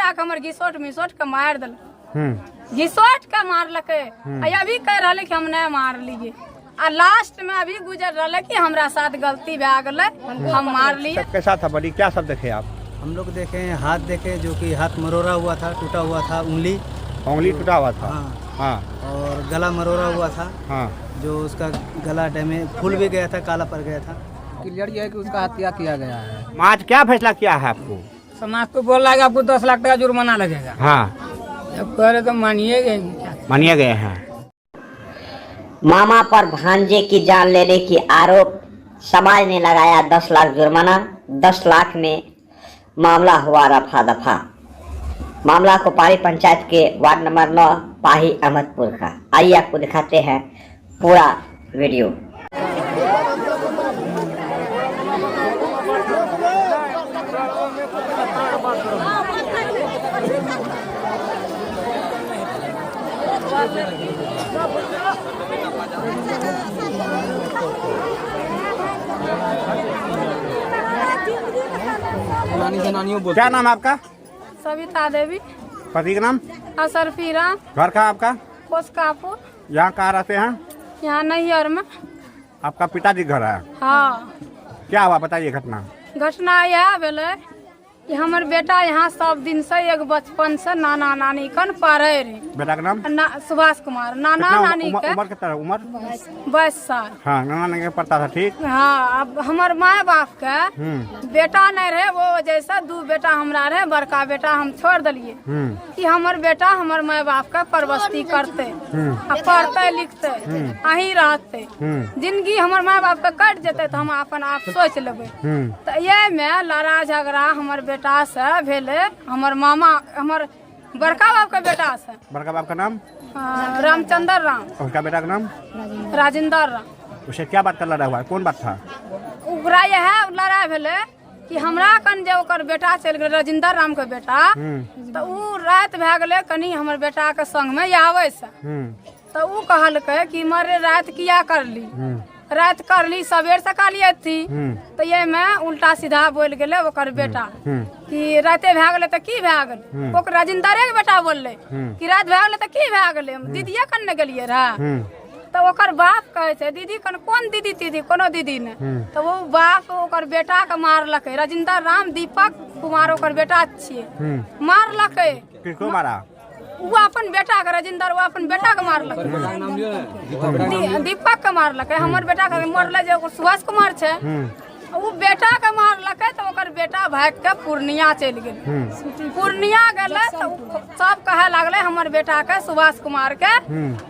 बेटा के हमर घिसोट मिसोट के मार दिल, घिसोट के मारलके। अभी कह रहा कि हम नहीं मार लिए, आ लास्ट में अभी गुजर रहा कि हमरा साथ गलती भे गए, हम मार लिए। कैसा था बड़ी, क्या सब देखे आप? हम लोग देखे हाथ देखे, जो कि हाथ मरोड़ा हुआ था, टूटा हुआ था, उंगली टूटा हुआ था। हाँ। और गला मरोड़ा हुआ था। हाँ। जो उसका गला डैमेज फूल भी गया था, काला पड़ गया था। क्लियर ये है कि उसका हत्या किया गया है। आज क्या फैसला किया है आपको? समाज को बोल रहा है कि आपको 10 लाख टका जुर्माना लगेगा। हाँ, जब कह रहे तो मानिए गए हैं। मामा पर भांजे की जान लेने की आरोप, समाज ने लगाया 10 लाख जुर्माना। 10 लाख में मामला हुआ रफा दफा। मामला कोपारी पंचायत के वार्ड नंबर 9 पाही अहमदपुर का। आइए आपको दिखाते हैं पूरा वीडियो। क्या नाम आपका? सविता देवी। पति का नाम? असरफी राम। घर का आपका? कोसकापुर। यहाँ कहाँ रहते हैं? यहाँ नैहर में। आपका पिताजी घर है? हाँ। क्या हुआ बताइए घटना। घटना यह भेलै कि हमर बेटा यहाँ सब दिन से एक बचपन से नाना नानी कन पढ़े रहे। बेटा का नाम? सुभाष कुमार। नाना नानी के उम्र कितना? उम्र 22 साल। हाँ, नाना नानी के पढ़ता था। ठीक। हाँ। अब हमर माँ बाप के बेटा नहीं रहे, वो जैसा 2 बेटा हमरा रहे। बड़का बेटा हम छोड़ दिलिए कि हमर बेटा हमर माँ बाप का परवस्ती करते, पढ़ते लिखते, अही रहते। जिंदगी हमर माँ बाप के कट जेते तो हम अपन आप सोच लेबे। तो ये में लड़ा झगड़ा हमर बेटा से भेले। हमर मामा हमर बड़का बाप के बेटा से। बड़का बाप का नाम? रामचंद्र राम। उसका बेटा का नाम? राजेंद्र राम। उसे क्या बात का लड़ा हुआ है? कौन बात था? ओकरा यह लड़ाई भेले कि हमरा कन जे ओकर बेटा चल गए, राजेंद्र राम के बेटा, तो उ रात भे गए कनी हमर बेटा के संग में आवे से। तो उ कहलके कि मरे रात किया करली, रात करली सवेर से कालिए थी। तो ये में उल्टा सीधा बोल गए ओकर बेटा कि राते भे गए तो की भे गए। ओकर राजेंद्रे के बेटा बोलले कि रात भे गए तो की भे गए, दीदिया कन न गेलिए रहे। तो ओकर बाप कहे छे दीदी कन कौन दीदी दीदी कोनो दीदी ने। तो वो बाप ओकर बेटा के मारलके। राजेंद्र राम दीपक कुमार ओकर बेटा छिए, मारलके। किसको मारा? वो अपन बेटा के, राजेंद्र वो अपन बेटा के मारलके, दीपक के मारलके। हमर बेटा के मरले जे ओकर सुभाष कुमार छे, वो बेटा के मारलके। तो ओकर बेटा भाग के पूर्णिया चल गेल। पूर्णिया गेले तो सब कहे लगले हमर बेटा के, सुभाष कुमार के,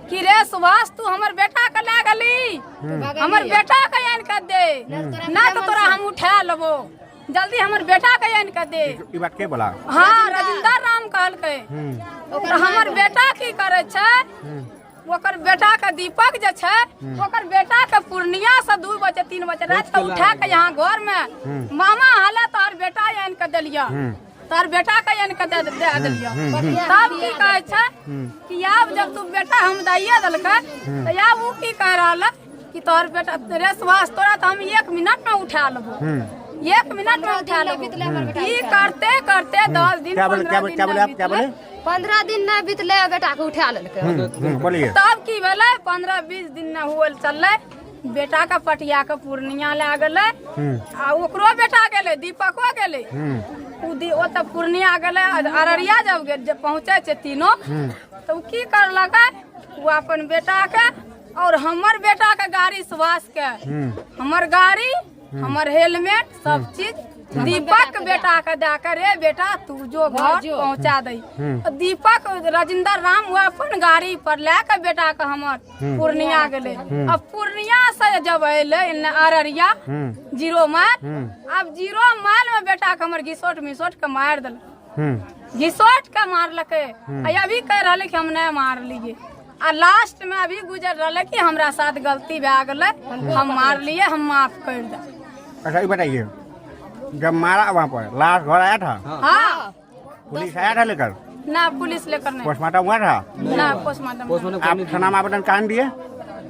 कि रे सुभाष तू हमर बेटा के ले गली, हमर बेटा के आन के दे, ना तो तोरा हम उठा लेबो, जल्दी हमर बेटा के आन के दे। ई बात के बोला? हाँ, राजेंद्र राम कहलके। तो हमर बेटा की करे छे, ओकर बेटा के दीपक जे छे, ओकर बेटा के पूर्णिया से 2 बजे 3 बजे रात के उठा के यहाँ घर में मामा हाले तोहर बेटा आन के दिलिया, तोहर बेटा के आन के दे दिलिया। तब की कहे छे कि अब जब तू बेटा हम दैये देलके, तो अब वो की कह रहा कि तोहर बेटा रे सुभाष तोरा तो हम 1 मिनट में उठा लेबो, 1 मिनट में उठा लेबो। ई करते करते 10 दिन 15 दिन न बीतले बेटा के उठा लेलके। बोलिए। तब की भेले 15-20 दिन न हुए चलले, बेटा के पटिया के पूर्णिया ले गेले। आ ओकरो बेटा गेले, दीपको गेले। ओ त पूर्णिया गेले। अररिया जब पहुंचे छे तीनों, तो की करलक, वो अपन बेटा के और हमर बेटा के गाड़ी, सुभाष के हमर गाड़ी, हमर हेलमेट, सब चीज दीपक बेटा के दे कर, रे बेटा तू जो घर पहुंचा दे। दीपक राजेंद्र राम वो अपन गाड़ी पर लेके बेटा के हमर पूर्णिया गेले। अब पूर्णिया से जब अले अररिया 0 माइल, अब 0 माइल में बेटा के हमर घिसोट मिसोट के मार दिल, घिसोट के मारलके। अभी कह रहा कि हम नहीं मार लिए, आ लास्ट में अभी गुजर रहा कि हमरा साथ गलती भे गए, हम मार लिए, हम माफ कर दे। अच्छा ये बताइए, जब मारा वहाँ पर लाश घर आया था? हाँ। पुलिस आया था लेकर? ना पुलिस लेकर नहीं। पोस्टमार्टम हुआ था? ना पोस्टमार्टम। आप थाना में आवेदन कहाँ दिए?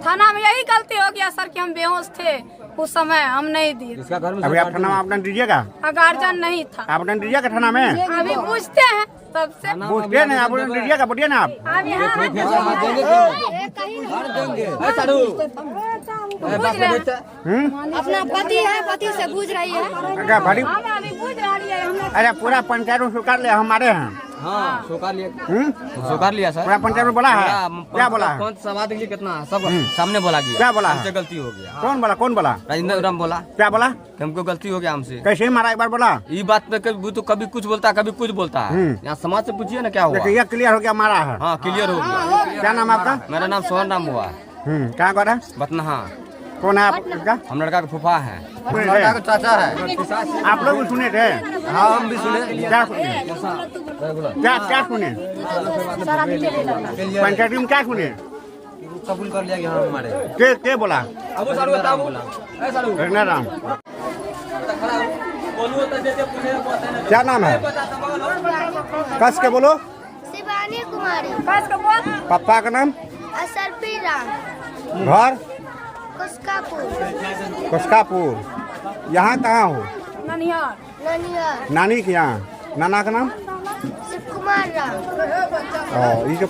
थाना में यही गलती हो गया सर कि हम बेहोश थे उस समय, हम नहीं दिए। अभी आप थाना में आवेदन दीजिएगा? गार्जियन नहीं था। आवेदन दीजिएगा थाना में? अभी पूछते हैं। तब से पूछते नहीं आप लीजिएगा, बोलिए ना आप। अब यहाँ अपना पति है, पति से पूछ रही है। क्या भाड़ी? हम अभी पूछ रही है हमने। अरे पूरा पंचायत में स्वीकार लिया हमारे हैं। हाँ स्वीकार लिया, हम्म? स्वीकार लिया सर। पूरा पंचायत में बोला है, क्या बोला है? पंच सभा के लिए कितना सब सामने बोला गया। क्या बोला है? हमसे गलती हो गया। कौन बोला, कौन बोला? राजेंद्र राम बोला क्या बोला? कि हमको गलती हो गया हमसे। कैसे मारा, एक बार बोला? ये बात पे कभी तो कभी कुछ बोलता है, कभी कुछ बोलता है। यहाँ समाज से पूछिए ना क्या हुआ। लेकिन ये क्लियर हो गया, मारा है। हाँ क्लियर हो गया। क्या नाम है आपका? मेरा नाम सोहन राम हुआ। क्या कर रहा है? बतनहा। कौन है आपका? हम लड़का का फूफा है। लड़का का चाचा है। आप लोग भी सुने थे? हाँ हम भी सुने। क्या सुने? क्या सुने? पंचायत में क्या सुने? कबूल कर लिया गया हमारे। के बोला? अब सर बताओ। राजेंद्र राम। क्या नाम है? कस के बोलो। शिवानी कुमारी। बस को बोल। पापा का नाम? असरफी राम। घर? कुस्कापुर। कुस्कापुर। यहाँ कहाँ हो? ननिहार। ननिहार। नानी के यहाँ? नाना का नाम? शिव कुमार राम। ये जो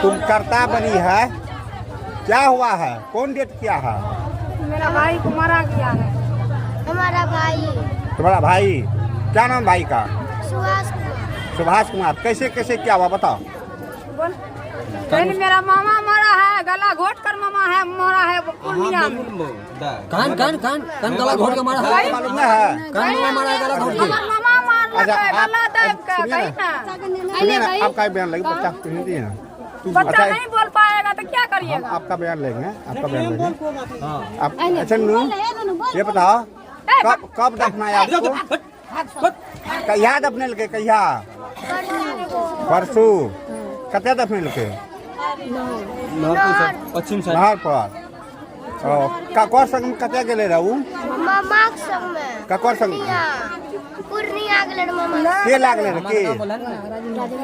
तुम करता बनी है, क्या हुआ है? कौन डेट किया है? मेरा भाई को मारा गया है। हमारा भाई तुम्हारा भाई? क्या नाम भाई का? सुभाष कुमार। सुभाष कुमार। कैसे कैसे क्या हुआ बताओ? बोल। नहीं, मेरा मामा मरा है, गला घोट कर मामा है मरा है पूर्णिया में। कान कान कान कान गला घोट के मारा है। मालूम नहीं है? कान में मारा है, गला घोट के। हमार मामा मार अच्छा, लगा आप- गला दाब का सुनिए कहीं ना। ना। सुनिए ना, आपका बयान लगे, बच्चा को हिंदी है ना। बच्चा नहीं बोल पाएगा तो क्या हम करिएगा? आपका बयान लेंगे, आपका बयान लेंगे। आप अच्छा नू ये बताओ, कब दफनाया आपको? कहिया दफने लगे? कहिया? परसों। कते दफने लगे? पश्चिम नहर पर। ककर संग कते गेले रहू? मामा के संग में। ककर संग? पूर्णिया के लड़ मामा। के लागले रहे के?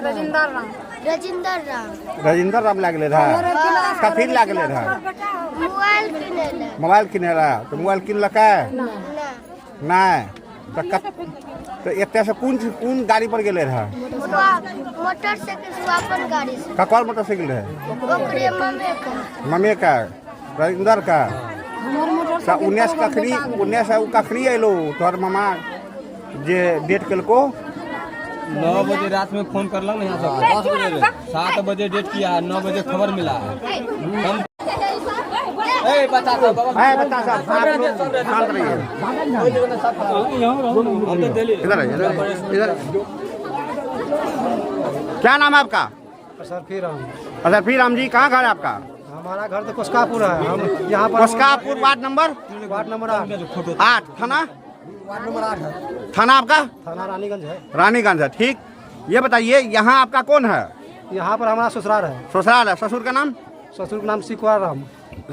राजेंद्र राम। राजेंद्र राम। राजेंद्र राम लागले रहा। कथी लागले रहा? मोबाइल किने ले। मोबाइल किने रहा। तो मोबाइल किन लका? ना। नहीं। तो एते से कौन गाड़ी पर गेले रहा? मोटरसाइकिल से अपन गाड़ी से। ककर मोटरसाइकिल रहे? ओकरे मम्मी का। मम्मी का? राजेंद्र का? तो 19 कखनी अलो तोहर मामा जे डेट केलको? 9 बजे रात में फोन कर लग यहाँ से 7 बजे डेट किया, 9 बजे खबर मिला है। बता साहब, बता साहब, आप लोग शांत रहिए। इधर आइए, इधर। क्या नाम है आपका? असरफी राम। अच्छा फिर राम जी, कहाँ घर है आपका? हमारा घर तो कुस्कापुर है। हम यहाँ पर कुस्कापुर वार्ड नंबर? Ward number 8। थाना? वार्ड नंबर 8 है। थाना आपका? थाना रानीगंज है। रानीगंज है। ठीक, ये बताइए यहाँ आपका कौन है? यहाँ पर हमारा ससुराल है। ससुराल है। ससुर का नाम? ससुर का नाम शिकुआर राम।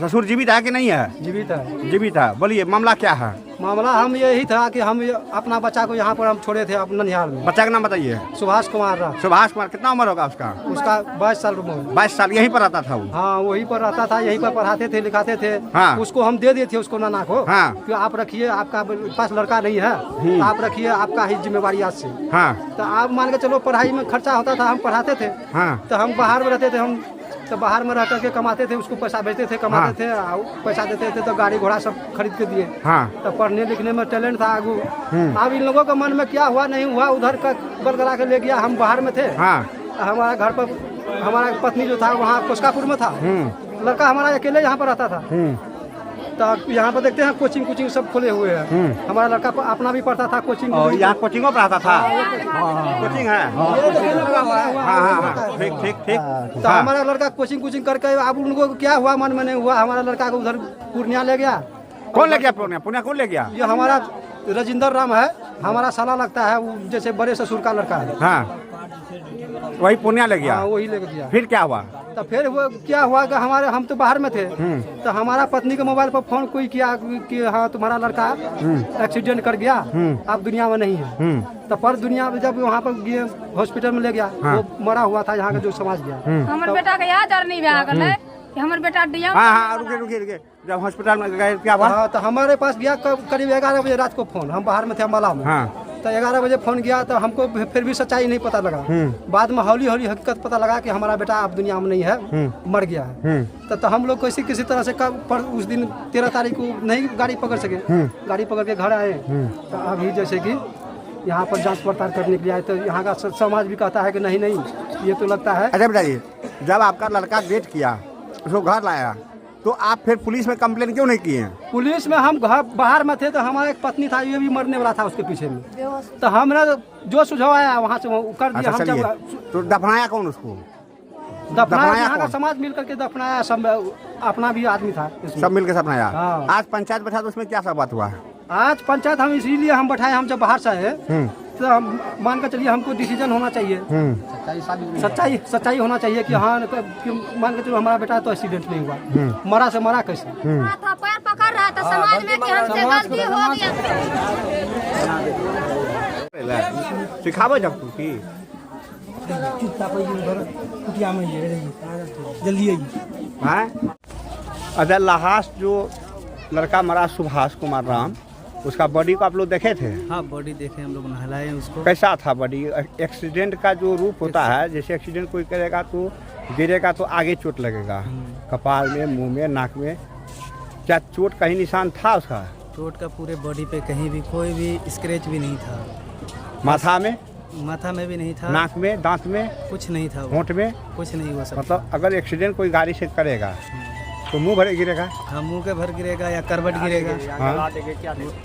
ससुर जीवित है कि नहीं है? जीवित है। जीवित है। बोलिए मामला क्या है? मामला हम यही था कि हम अपना बच्चा को यहाँ पर हम छोड़े थे अपना ननिहाल में। बच्चा का नाम बताइए। सुभाष कुमार राम। सुभाष कुमार। कितना उम्र होगा उसका? उसका 22 साल उम्र। 22 साल। यहीं पर रहता था वो? हाँ वहीं पर रहता था, यहीं पर पढ़ाते थे, लिखाते थे। हाँ। उसको हम दे दिए थे, उसको नाना को। हाँ। कि आप रखिए, आपका पास लड़का नहीं है, तो आप रखिए, आपका ही जिम्मेवारी आज से। हाँ। तो आप मान के चलो, पढ़ाई में खर्चा होता था, हम पढ़ाते थे। हाँ। तो हम बाहर में रहते थे, हम तो बाहर में रह करके कमाते थे, उसको पैसा भेजते थे, कमाते थे, पैसा देते थे, तो गाड़ी घोड़ा सब खरीद के दिए। हाँ। तो पढ़ने लिखने में टैलेंट था आगू। अब इन लोगों के मन में क्या हुआ नहीं हुआ, उधर का बरकरा के ले गया। हम बाहर में थे। हाँ। हमारा घर पर हमारा पत्नी जो था वहाँ कुस्कापुर में था। लड़का हमारा अकेले यहाँ पर रहता था। तो यहाँ पर देखते हैं कोचिंग सब खोले हुए हैं। हमारा लड़का अपना भी पढ़ता था कोचिंग। और यहाँ कोचिंगों पढ़ाता था? कोचिंग है? हाँ। ठीक। तो हमारा लड़का कोचिंग करके अब उनको क्या हुआ, मन में नहीं हुआ, हमारा लड़का को उधर पूर्णिया ले गया। कौन ले गया पूर्णिया? पूर्णिया कौन ले गया? ये हमारा राजेंद्र राम है, हमारा साला लगता है, वो जैसे बड़े ससुर का लड़का है। हाँ, वही पूर्णिया ले गया। हाँ वही लेके गया। फिर क्या हुआ? तो फिर वो क्या हुआ कि हम तो बाहर में थे। तो हमारा पत्नी के मोबाइल पर फोन कोई किया कि हाँ तुम्हारा लड़का एक्सीडेंट कर गया, आप दुनिया में नहीं है। तो पर दुनिया में जब वहाँ पर गए हॉस्पिटल में ले गया, वो मरा हुआ था, यहाँ का जो समाज गया। हमर बेटा के याद नहीं भा गेलै कि हमर बेटा डीएम। हाँ, रुके। जब हॉस्पिटल में गए क्या हुआ? हाँ, तो हमारे पास गया करीब 11 बजे रात को फोन। हम बाहर में थे अम्बाला में। हाँ। तो 11 बजे फोन किया तो हमको फिर भी सच्चाई नहीं पता लगा। बाद में हौली हौली हकीकत पता लगा कि हमारा बेटा अब दुनिया में नहीं है, मर गया है। तो हम लोग किसी तरह से उस दिन 13 तारीख को नहीं गाड़ी पकड़ सके। गाड़ी पकड़ के घर आए तो अभी जैसे कि यहाँ पर जांच पड़ताल करने के लिए आए तो यहाँ का समाज भी कहता है कि नहीं ये तो लगता है। अच्छा बताइए, जब आपका लड़का डेट किया, उसको घर लाया, तो आप फिर पुलिस में कंप्लेन क्यों नहीं किए? पुलिस में हम घर बाहर में थे तो हमारा एक पत्नी था, ये भी मरने वाला था उसके पीछे में। तो हमने जो सुझाव आया वहाँ से वो कर दिया। अच्छा, हम जब तो दफनाया कौन उसको? दफनाया यहाँ का समाज मिल करके दफनाया, सब अपना भी आदमी था इसमें। सब मिलकर दफनाया। हाँ। आज पंचायत बैठा तो उसमें क्या सब बात हुआ? आज पंचायत हम इसीलिए हम बैठाए, हम जब बाहर से आए तो हम मान कर चलिए हमको डिसीजन होना चाहिए, सच्चाई होना चाहिए कि हाँ कि मान कर चलो हमारा बेटा तो एक्सीडेंट नहीं हुआ, मरा से मरा कैसे। था पैर पकड़ रहा था समाज में कि हमसे गलती हो गया। सिखाबो जब तू की जल्दी हैं। अच्छा, लाश जो लड़का मरा सुभाष कुमार राम, उसका बॉडी को आप लोग देखे थे? हाँ, बॉडी देखे हम लोग, नहलाए उसको। कैसा था बॉडी? एक्सीडेंट का जो रूप होता है, जैसे एक्सीडेंट कोई करेगा तो गिरेगा तो आगे चोट लगेगा, कपाल में, मुंह में, नाक में। क्या चोट कहीं निशान था उसका? चोट का पूरे बॉडी पे कहीं भी कोई भी स्क्रैच भी नहीं था। माथा में? माथा में भी नहीं था। नाक में, दांत में कुछ नहीं था। होंठ में कुछ नहीं हो सकता। मतलब अगर एक्सीडेंट कोई गाड़ी से करेगा तो मुंह भर गिरेगा? हाँ, मुंह के भर गिरेगा या करवट गिरेगा। हाँ।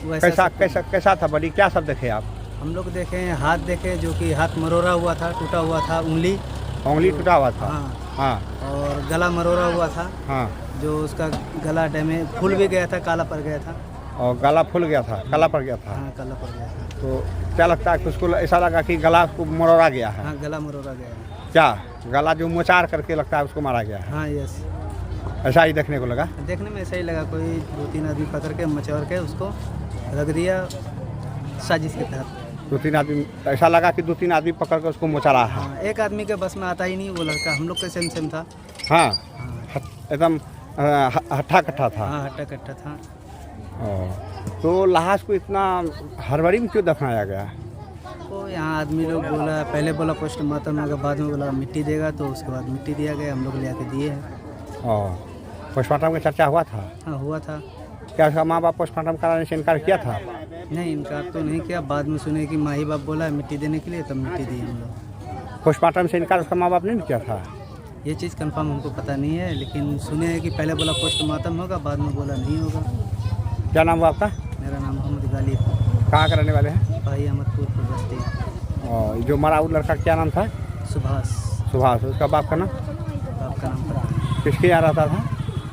वैसा कैसा था बॉडी? क्या सब देखे आप? हम लोग देखे, हाथ देखे जो कि हाथ मरोड़ा हुआ था, टूटा हुआ था, उंगली टूटा हुआ था। हाँ। हाँ। और गला मरोड़ा हुआ था। हाँ। जो उसका गला डैमेज फूल भी गया था, काला पड़ गया था। और गला फूल गया था, काला पड़ गया था। हाँ, काला पड़ गया था। तो क्या लगता है कि उसको ऐसा लगा कि गला को मरोड़ा गया है? हाँ, गला मरोड़ा गया है। क्या गला जो मोचार करके लगता है उसको मारा गया है? हाँ, यस, ऐसा ही देखने को लगा। देखने में ऐसा ही लगा। कोई 2-3 आदमी पकड़ के मचौर के उसको रख दिया साजिश के तहत। 2-3 आदमी, ऐसा लगा कि 2-3 आदमी पकड़ कर उसको मोचारा है। हाँ, एक आदमी के बस में आता ही नहीं वो लड़का। हम लोग के सेम था। हाँ, एकदम हट्ठा कट्ठा था। हाँ, हट्टा कट्टा था। तो लाश को इतना हड़बड़ी में क्यों दफनाया गया? तो यहाँ आदमी लोग बोला, पहले बोला पोस्टमार्टम होगा, बाद में बोला मिट्टी देगा, तो उसके बाद मिट्टी दिया गया। हम लोग ले आके दिए हैं। पोस्टमार्टम का चर्चा हुआ था? हाँ, हुआ था। क्या उसका माँ बाप पोस्टमार्टम कराने से इनकार किया था? नहीं, इनकार तो नहीं किया। बाद में सुने कि माँ ही बाप बोला मिट्टी देने के लिए, तब मिट्टी दी हम लोग। पोस्टमार्टम से इनकार उसका माँ बाप ने नहीं किया था? ये चीज़ कंफर्म हमको पता नहीं है, लेकिन सुने हैं कि पहले बोला पोस्टमार्टम होगा, बाद में बोला नहीं होगा। क्या नाम हुआ आपका? मेरा नाम मोहम्मद गालिब। कहाँ का रहने वाले हैं? भाई अहमदपुर बस्ती। और जो मरा वो लड़का क्या नाम था? सुभाष। उसका बाप का नाम? बाप का नाम पता। किसके यहाँ रहता था?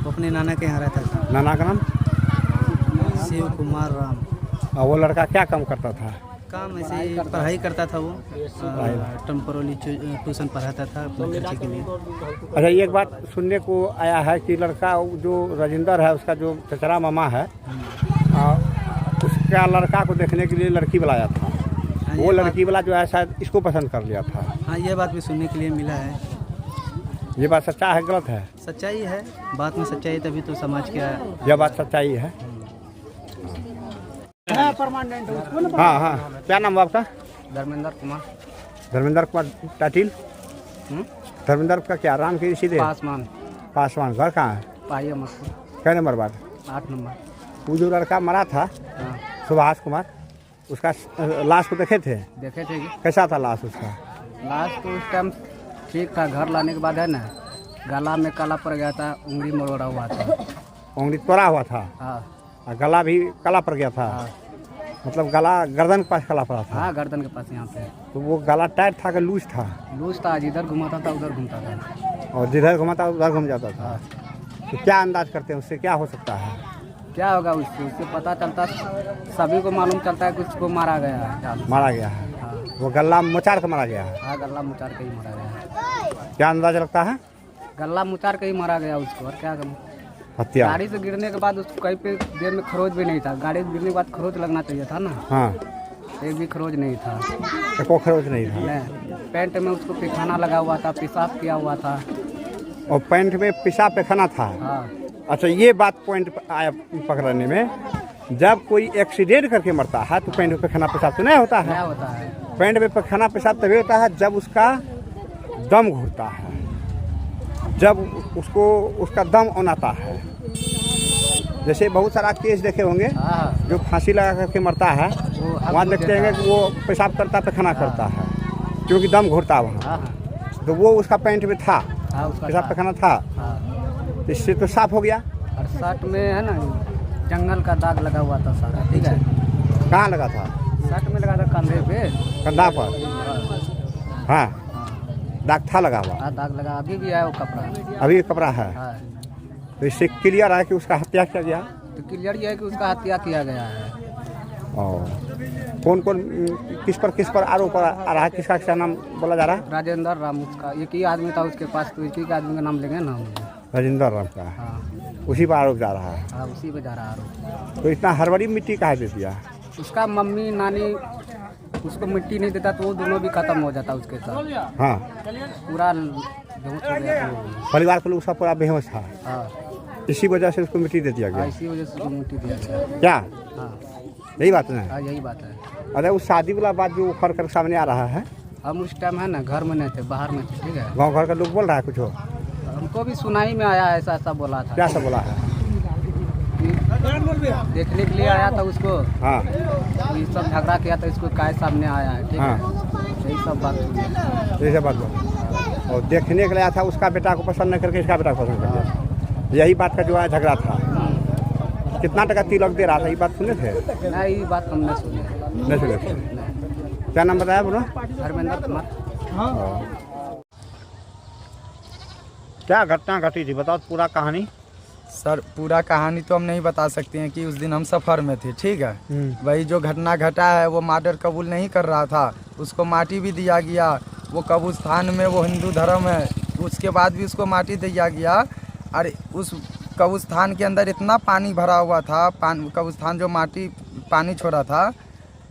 वो अपने नाना के यहाँ रहता था। नाना का नाम? शिव कुमार राम। और वो लड़का क्या काम करता था? काम ऐसे ही पढ़ाई करता था वो, टेम्पोरली ट्यूशन पढ़ाता था अपने बच्चे के लिए। अच्छा, एक बात सुनने को आया है कि लड़का जो राजेंद्र है, उसका जो चचरा मामा है, उसका लड़का को देखने के लिए लड़की बुलाया था। हाँ, वो लड़की वाला जो है शायद इसको पसंद कर लिया था। हाँ, ये बात भी सुनने के लिए मिला है। ये बात सच्चा है गलत है? सच्चाई है, बात में सच्चाई, तभी तो समाज क्या है। यह बात सच्चाई है। हाँ हाँ, क्या नाम है आपका? धर्मेंद्र कुमार। धर्मेंद्र कुमार टाटिल? धर्मेंद्र का क्या राम की सीधे? पासवान। घर कहाँ है? पाई अहमदपुर। क्या नंबर बात? 8 नंबर। वो जो लड़का मरा था सुभाष कुमार, उसका लाश को देखे थे? देखे थे कि कैसा था लाश उसका? लाश तो उस टाइम ठीक था। घर लाने के बाद है ना, गला में काला पड़ गया था, उंगली मरोड़ा हुआ था। उंगली तोड़ा हुआ था? हाँ। और गला भी काला पड़ गया था? हाँ। मतलब गला गर्दन के पास काला पड़ा था? हाँ, गर्दन के पास यहाँ पे। तो वो गला टाइट था कि लूज था? लूज था, जिधर घुमाता था उधर घूमता था। और जिधर घुमाता उधर घूम जाता था? तो क्या अंदाज करते हैं उससे क्या हो सकता है? क्या होगा उससे पता चलता, सभी को मालूम चलता है कि उसको मारा गया है। मारा गया है? वो गला मुचार के मारा गया है? हाँ, गला मुचार के ही मारा गया। क्या अंदाजा लगता है? गला मुचार के ही मारा गया उसको, और क्या करूँ। हत्या? गाड़ी से गिरने के बाद उसको कहीं पे देर में खरोच भी नहीं था। गाड़ी से गिरने के बाद खरोच लगना चाहिए था ना। हाँ। एक भी खरोच नहीं था। कोई खरोच नहीं था? नहीं। पैंट में उसको पैखाना लगा हुआ था, पेशाब किया हुआ था। और पैंट में पेशाब पैखाना था? हाँ। अच्छा, ये बात पॉइंट आया पकड़ने में जब कोई एक्सीडेंट करके मरता है तो पैंट में पैखाना पेशाब तो नहीं होता है। होता है पैंट में पैखाना पेशाब तभी होता है जब उसका दम घुरता है, जब उसको उसका दम औनाता है। जैसे बहुत सारा केस देखे होंगे जो फांसी लगा करके मरता है, वहाँ देखते हैं कि वो पेशाब करता पैखाना करता है क्योंकि दम घुरता है वहाँ। तो वो उसका पैंट में था, पेशाब पैखाना था, तो इससे तो साफ हो गया। और शर्ट में है ना जंगल का दाग लगा हुआ था सारा, ठीक है। कहाँ लगा था? शर्ट में लगा था कंधे पे, कंधा पर। हाँ, दाग था लगा हुआ। दाग लगा, अभी भी है वो कपड़ा, अभी कपड़ा है। तो इससे क्लियर है कि उसका हत्या किया गया। तो क्लियर ये है कि उसका हत्या किया गया है। और कौन कौन किस पर आरोप आ रहा है, किसका क्या नाम बोला जा रहा है? राजेंद्र राम, उसका एक ही आदमी था उसके पास, तो एक ही आदमी का नाम लेंगे ना। राजेंद्र राम का। उसी पर आरोप जा रहा है। हाँ, उसी पे जा रहा आरोप। तो इतना हड़बड़ी मिट्टी काहे दे दिया? उसका मम्मी नानी उसको मिट्टी नहीं देता तो वो दोनों भी खत्म हो जाता उसके साथ। हाँ, पूरा बेहोश हो गया था। परिवार को लोग सब पूरा बेहोश था। हाँ, इसी वजह से उसको मिट्टी दे दिया गया। इसी वजह से उसको मिट्टी दिया गया। क्या? हाँ, यही बात है। हाँ, यही बात है। अरे उस शादी वाला बात जो उखड़ कर सामने आ रहा है, हम उस टाइम है ना घर में नहीं थे, बाहर में थे, ठीक है। गांव घर का लोग बोल रहा है कुछ हो? हमको भी सुनाई में आया, ऐसा ऐसा बोला था। क्या सब बोला है? देखने के लिए आया था उसको। हाँ, ये सब झगड़ा किया था, इसको काय सामने आया है, ठीक है। यही सब बात हुई है। यही सब बात बोला। और देखने के लिए आया था, उसका बेटा को पसंद नहीं करके इसका बेटा को पसंद कर दिया। यही बात का जो है झगड़ा था। कितना टका तिलक दे रहा था, ये बात सुने थे? नहीं, ये बात हमने सुनी नहीं सुने थे। क्या नाम बताया बोलो? धर्मेंद्र कुमार। क्या घटना घटी थी, बताओ पूरा कहानी। सर पूरा कहानी तो हम नहीं बता सकते हैं कि उस दिन हम सफ़र में थे, ठीक है। वही जो घटना घटा है वो मर्डर कबूल नहीं कर रहा था, उसको माटी भी दिया गया। वो कब्रिस्तान में, वो हिंदू धर्म है, उसके बाद भी उसको माटी दिया गया। और उस कब्रिस्तान के अंदर इतना पानी भरा हुआ था, कब्रिस्तान जो माटी पानी छोड़ा था,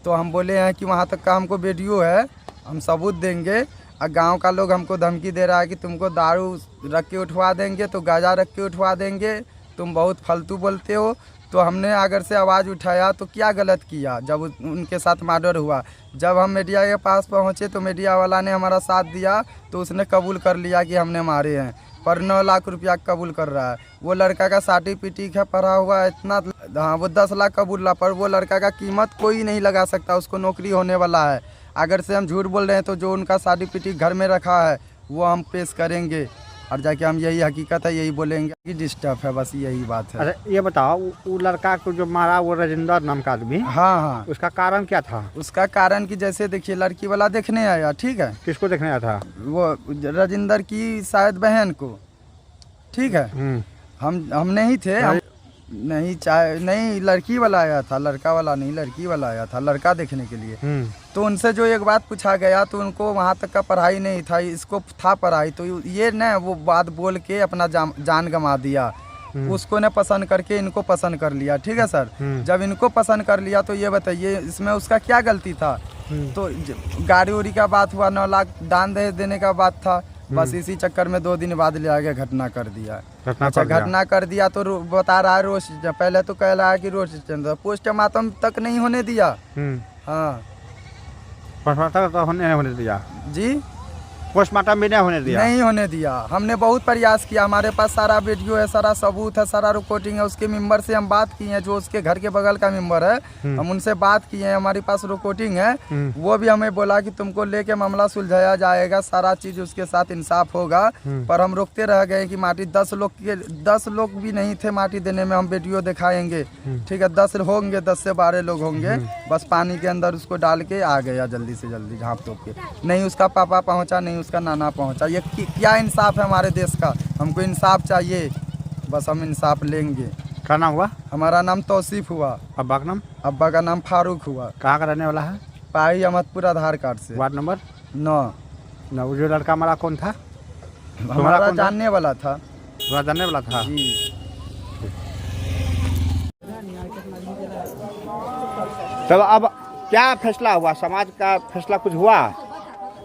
तो हम बोले हैं कि वहाँ तक का हमको वीडियो है, हम सबूत देंगे। और गांव का लोग हमको धमकी दे रहा है कि तुमको दारू रख के उठवा देंगे, तो गाजा रख के उठवा देंगे, तुम बहुत फालतू बोलते हो। तो हमने अगर से आवाज़ उठाया तो क्या गलत किया जब उनके साथ मर्डर हुआ। जब हम मीडिया के पास पहुँचे तो मीडिया वाला ने हमारा साथ दिया, तो उसने कबूल कर लिया कि हमने मारे हैं, पर 9 लाख रुपया कबूल कर रहा है। वो लड़का का सर्टिफिकेट है, पढ़ा हुआ है इतना, हाँ, वो 10 लाख कबूल ला, पर वो लड़का का कीमत कोई नहीं लगा सकता, उसको नौकरी होने वाला है। अगर से हम झूठ बोल रहे हैं तो जो उनका सर्टिफिकेट घर में रखा है वो हम पेश करेंगे, और जाके हम यही हकीकत है यही बोलेंगे कि डिस्टर्ब है, बस यही बात है। अरे ये बताओ, वो लड़का को जो मारा वो राजेंद्र नाम का आदमी, हाँ हाँ, उसका कारण क्या था? उसका कारण कि जैसे देखिए लड़की वाला देखने आया, ठीक है। किसको देखने आया था? वो राजेंद्र की शायद बहन को, ठीक है। हम नहीं थे, हम नहीं लड़की वाला आया था, लड़का वाला नहीं, लड़की वाला आया था लड़का देखने के लिए। तो उनसे जो एक बात पूछा गया तो उनको वहाँ तक का पढ़ाई नहीं था, इसको था पढ़ाई, तो ये न वो बात बोल के अपना जान गंवा दिया। उसको ने पसंद करके इनको पसंद कर लिया, ठीक है सर। जब इनको पसंद कर लिया तो ये बताइए इसमें उसका क्या गलती था? तो गाड़ी उड़ी का बात हुआ, 9 लाख दान दहेज देने का बात था, बस इसी चक्कर में 2 दिन बाद ले आके घटना कर दिया। अच्छा, घटना कर दिया तो बता रहा है रोज, पहले तो कह रहा है कि रोज चंद्र पोस्टमार्टम तक नहीं होने दिया। हाँ, पोस्टमार्टम तो होने दिया जी, पोस्टमार्टम भी नहीं होने दिया। हमने बहुत प्रयास किया, हमारे पास सारा वीडियो है, सारा सबूत है, सारा रिकॉर्डिंग है। उसके मेंबर से हम बात किए हैं, जो उसके घर के बगल का मेंबर है, हम उनसे बात किए हैं, हमारे पास रिकॉर्डिंग है। वो भी हमें बोला कि तुमको लेके मामला सुलझाया जाएगा, सारा चीज उसके साथ इंसाफ होगा। पर हम रोकते रह गए कि माटी 10 लोग भी नहीं थे माटी देने में, हम वीडियो दिखाएंगे, ठीक है। 10 होंगे, 10 से 12 लोग होंगे, बस पानी के अंदर उसको डाल के आ गया जल्दी से जल्दी झाँप तोप के। नहीं उसका पापा पहुँचा, नहीं उसका नाना पहुंचा। ये क्या इंसाफ है हमारे देश का? हमको इंसाफ चाहिए, बस हम इंसाफ लेंगे। क्या नाम हुआ? हमारा नाम तौसीफ हुआ। अब्बा का नाम? अब्बा का नाम फारूक हुआ। कहाँ का रहने वाला है? पाई अहमदपुर आधार कार्ड से। Ward number 9। वो जो लड़का हमारा कौन था? हमारा जानने वाला था। तुम्हारा जानने वाला था जी। तब अब क्या फैसला हुआ? समाज का फैसला कुछ हुआ?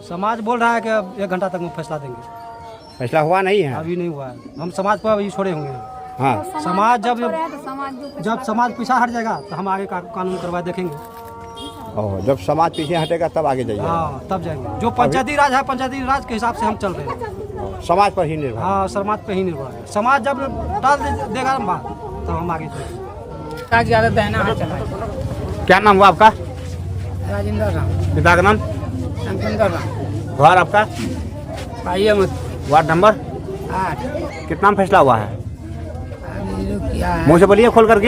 समाज बोल रहा है कि 1 घंटा तक में फैसला देंगे। फैसला हुआ नहीं है अभी नहीं हुआ है, हम समाज पर अभी छोड़े हुए हैं। हाँ समाज समाज जब समाज पीछा हट जाएगा तो हम आगे का कानून करवा देखेंगे। और जब समाज पीछे हटेगा तब आगे जाइए। हाँ तब जाएंगे। जो पंचायती राज है, पंचायती राज के हिसाब से हम चल रहे हैं। समाज पर ही निर्भर। हाँ समाज पे ही निर्भर है। समाज जब डाल देगा बात तब हम आगे चलेंगे। क्या नाम हुआ आपका? राजेंद्र राम। पिता का नाम? शंकर राम। घर आपका? आइए मत वार्ड नंबर 8। कितना में फैसला हुआ है? क्या मुँह से बोलिए खोल करके।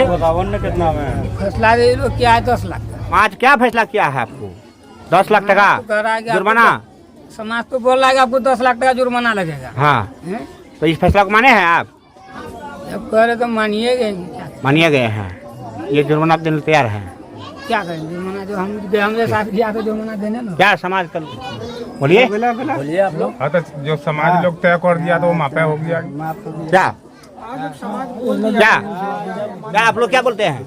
कितना में फैसला क्या है? 10 लाख। आज क्या फैसला किया है आपको? 10 लाख टका जुर्माना। समाज को बोल रहा है कि आपको 10 लाख टका जुर्माना लगेगा। हाँ तो इस फैसला को माने हैं आप? जब कह रहे तो मानिए मानिए गए हैं। ये जुर्माना देने तैयार हैं? क्या करें जुर्माना जो हमने साथ किया तो जुर्माना देने ना। क्या समाज कर बोलिए बोलिए आप लोग। हाँ तो जो समाज लोग तय कर दिया तो वो मापे हो गया। क्या क्या क्या आप लोग क्या बोलते हैं?